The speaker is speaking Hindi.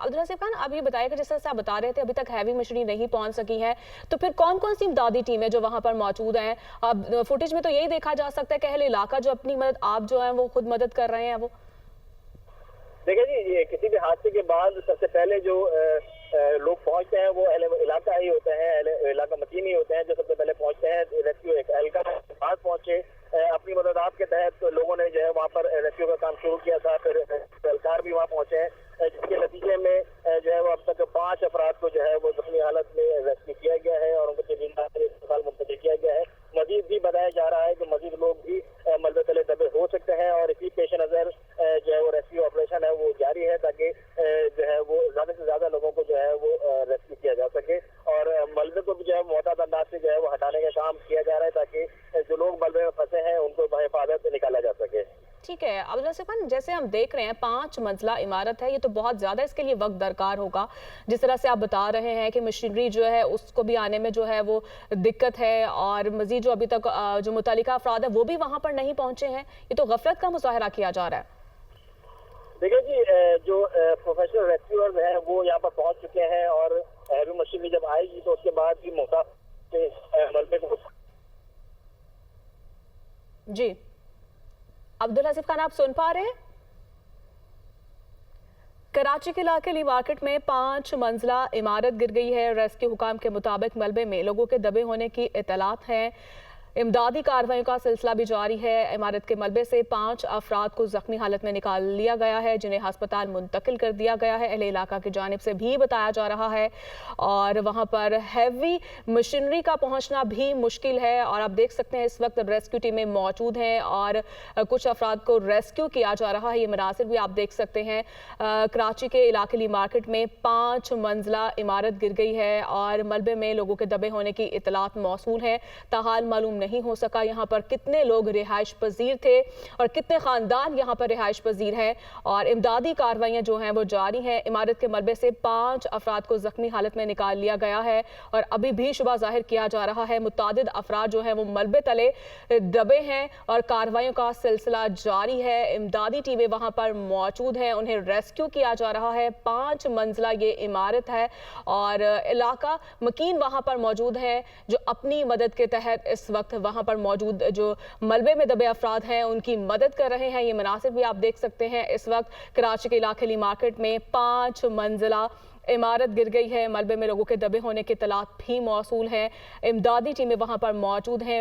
अब्दुल हसीब खान, आप ये बताइए कि जिस तरह से आप बता रहे थे अभी तक हैवी मशीनरी नहीं पहुंच सकी है, तो फिर कौन कौन सी इमदादी टीमें जो वहां पर मौजूद हैं? अब फुटेज में तो यही देखा जा सकता है कि अहले इलाका जो अपनी मदद आप जो है वो खुद मदद कर रहे हैं वो। देखिए जी, ये किसी भी हादसे के बाद सबसे पहले जो लोग पहुंचते हैं वो इलाका ही होते हैं, इलाका मकीन ही होते हैं जो सबसे पहले पहुंचते हैं। रेस्क्यू एहलकार के पास पहुंचे, अपनी मदद आपके तहत लोगों ने जो है वहाँ पर रेस्क्यू का काम शुरू किया था। फिर एहलकार भी वहाँ पहुंचे हैं, जिसके नतीजे में जो है वो अब तक 5 अफराद को जो है वो जख्मी हालत में रेस्क्यू किया गया है और उनको अस्पताल मुंतकिल किया गया है। मजीद भी बताया जा रहा है कि मजीद लोग भी मलबे तले दबे हो सकते हैं और इसी पेश नजर जो है वो रेस्क्यू ऑपरेशन है वो जारी है, ताकि जो है वो ज्यादा से ज्यादा लोगों को जो है वो रेस्क्यू किया जा सके और मलबे को भी जो है मोहतात अंदाज से जो है वो हटाने का काम किया जा रहा है, ताकि जो लोग मलबे में फंसे हैं उनको बहिफाजत निकाला जा सके। ठीक है अब्दुल हसीब खान, जैसे हम देख रहे हैं 5 मंजिला इमारत है, ये तो बहुत ज्यादा इसके लिए वक्त दरकार होगा। जिस तरह से आप बता रहे हैं कि मशीनरी जो है उसको भी आने में जो है वो दिक्कत है और मजीद जो अभी तक जो मुतल्लिका अफराद है वो भी वहां पर नहीं पहुंचे हैं, ये तो गफलत का मुजाहरा किया जा रहा है। देखिए जी, जो प्रोफेशनल रेस्क्यूअर्स हैं वो यहाँ पर पहुंच चुके हैं और हैवी मशीनरी जब आएगी तो उसके बाद भी मलबे को। जी अब्दुल हसीब खान, आप सुन पा रहे हैं? कराची के इलाके ली मार्केट में 5 मंजिला इमारत गिर गई है। रेस्क्यू हुकाम के मुताबिक मलबे में लोगों के दबे होने की इतलात है। इमदादी कार्रवाइयों का सिलसिला भी जारी है। इमारत के मलबे से 5 अफराद को जख्मी हालत में निकाल लिया गया है, जिन्हें अस्पताल मुंतकिल कर दिया गया है। अहले इलाका की जानिब से भी बताया जा रहा है और वहां पर हैवी मशीनरी का पहुंचना भी मुश्किल है और आप देख सकते हैं इस वक्त रेस्क्यू टीमें मौजूद हैं और कुछ अफराद को रेस्क्यू किया जा रहा है। ये मनासिर भी आप देख सकते हैं। कराची के इलाके ली मार्केट में 5 मंजिला इमारत गिर गई है और मलबे में लोगों के दबे होने की इतलात मौसूल है। ताहाल मालूम नहीं हो सका यहाँ पर कितने लोग रिहाइश पजीर थे और कितने खानदान यहाँ पर रिहाइश पजीर हैं और इमदादी कार्रवाइयाँ जो हैं वो जारी हैं। इमारत के मलबे से 5 अफराद को जख्मी हालत में निकाल लिया गया है और अभी भी शुबा जाहिर किया जा रहा है मुतादिद अफराद जो हैं वो मलबे तले दबे हैं और कार्रवाइयों का सिलसिला जारी है। इमदादी टीमें वहाँ पर मौजूद हैं, उन्हें रेस्क्यू किया जा रहा है। 5 मंजिला ये इमारत है और इलाका मकीन वहाँ पर मौजूद है जो अपनी मदद के तहत इस वक्त वहां पर मौजूद जो मलबे में दबे अफराद हैं उनकी मदद कर रहे हैं। ये मनासिर भी आप देख सकते हैं। इस वक्त कराची के इलाके ली मार्केट में 5 मंजिला इमारत गिर गई है। मलबे में लोगों के दबे होने की इत्तलात भी मौसूल हैं। इमदादी टीमें वहां पर मौजूद हैं।